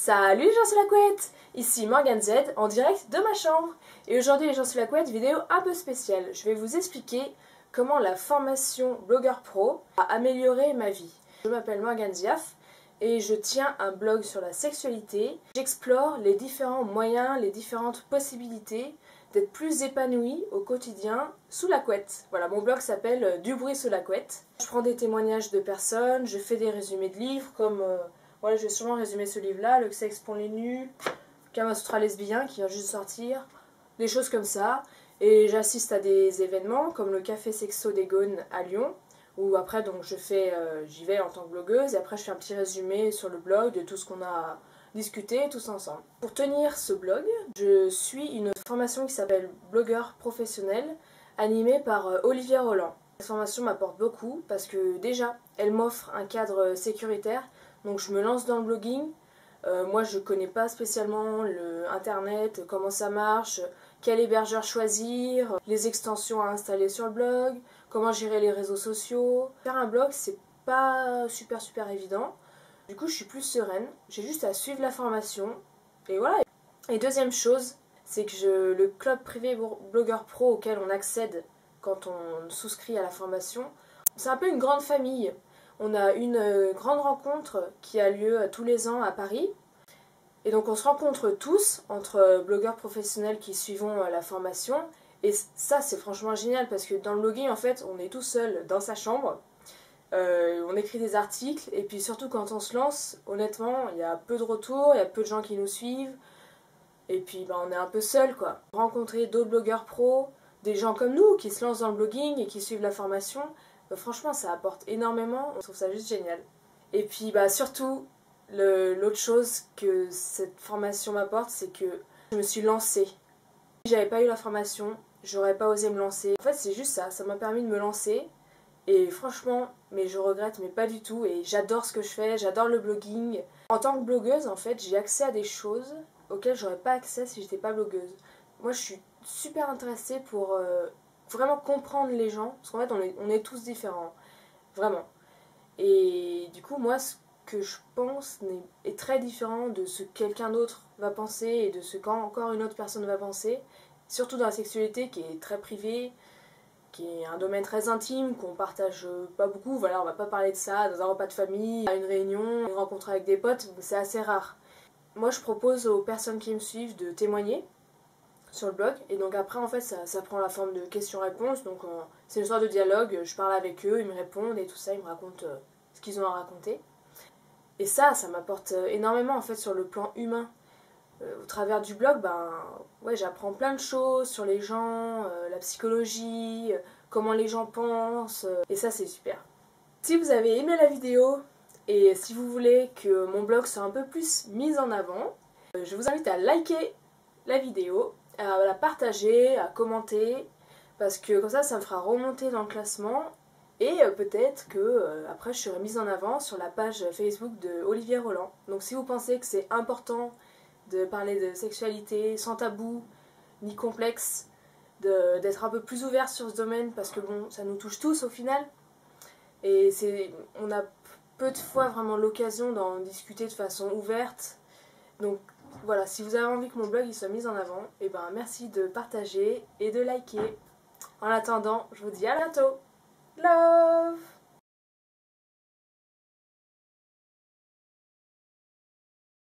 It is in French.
Salut les gens sous la couette, ici Morgane Z en direct de ma chambre. Et aujourd'hui les gens sous la couette, vidéo un peu spéciale. Je vais vous expliquer comment la formation Blogueur Pro a amélioré ma vie. Je m'appelle Morgane Ziaf et je tiens un blog sur la sexualité. J'explore les différents moyens, les différentes possibilités d'être plus épanouie au quotidien sous la couette. Voilà, mon blog s'appelle Du bruit sous la couette. Je prends des témoignages de personnes, je fais des résumés de livres comme... Voilà, je vais sûrement résumer ce livre-là, Le sexe pour les nus, Kama Sutra lesbien qui vient juste de sortir, des choses comme ça. Et j'assiste à des événements comme le Café Sexo des Gaunes à Lyon, où après donc j'y vais en tant que blogueuse et après je fais un petit résumé sur le blog de tout ce qu'on a discuté tous ensemble. Pour tenir ce blog, je suis une formation qui s'appelle Blogueur professionnel, animée par Olivier Roland. Cette formation m'apporte beaucoup parce que déjà, elle m'offre un cadre sécuritaire. Donc je me lance dans le blogging, moi je connais pas spécialement le internet, comment ça marche, quel hébergeur choisir, les extensions à installer sur le blog, comment gérer les réseaux sociaux. Faire un blog c'est pas super évident, du coup je suis plus sereine, j'ai juste à suivre la formation et voilà. Et deuxième chose, c'est que le club privé Blogueur Pro auquel on accède quand on souscrit à la formation, c'est un peu une grande famille. On a une grande rencontre qui a lieu tous les ans à Paris. Et donc on se rencontre tous, entre blogueurs professionnels qui suivons la formation. Et ça c'est franchement génial parce que dans le blogging en fait on est tout seul dans sa chambre. On écrit des articles et puis surtout quand on se lance, honnêtement il y a peu de retours, il y a peu de gens qui nous suivent. Et puis on est un peu seul quoi. Rencontrer d'autres blogueurs pros, des gens comme nous qui se lancent dans le blogging et qui suivent la formation. Franchement ça apporte énormément, on trouve ça juste génial. Et puis surtout, l'autre chose que cette formation m'apporte, c'est que je me suis lancée. Si j'avais pas eu la formation, j'aurais pas osé me lancer. En fait c'est juste ça, ça m'a permis de me lancer. Et franchement, mais je regrette, mais pas du tout. Et j'adore ce que je fais, j'adore le blogging. En tant que blogueuse, en fait, j'ai accès à des choses auxquelles j'aurais pas accès si j'étais pas blogueuse. Moi je suis super intéressée pour... vraiment comprendre les gens, parce qu'en fait on est tous différents, vraiment. Et du coup moi ce que je pense est très différent de ce que quelqu'un d'autre va penser et de ce qu'encore une autre personne va penser, surtout dans la sexualité qui est très privée, qui est un domaine très intime, qu'on partage pas beaucoup, voilà on va pas parler de ça dans un repas de famille, à une réunion, une rencontre avec des potes, c'est assez rare. Moi je propose aux personnes qui me suivent de témoigner sur le blog, et donc après en fait ça prend la forme de questions-réponses, donc c'est une sorte de dialogue, je parle avec eux, ils me répondent et tout ça, ils me racontent ce qu'ils ont à raconter. Et ça m'apporte énormément en fait sur le plan humain. Au travers du blog, ouais, j'apprends plein de choses sur les gens, la psychologie, comment les gens pensent, et ça c'est super. Si vous avez aimé la vidéo, et si vous voulez que mon blog soit un peu plus mis en avant, je vous invite à liker la vidéo, à la partager, à commenter, parce que comme ça me fera remonter dans le classement et peut-être que après je serai mise en avant sur la page Facebook de Olivier Roland. Donc si vous pensez que c'est important de parler de sexualité sans tabou ni complexe, d'être un peu plus ouvert sur ce domaine parce que bon, ça nous touche tous au final et on a peu de fois vraiment l'occasion d'en discuter de façon ouverte. Donc voilà, si vous avez envie que mon blog il soit mis en avant, et merci de partager et de liker. En attendant, je vous dis à bientôt. Love!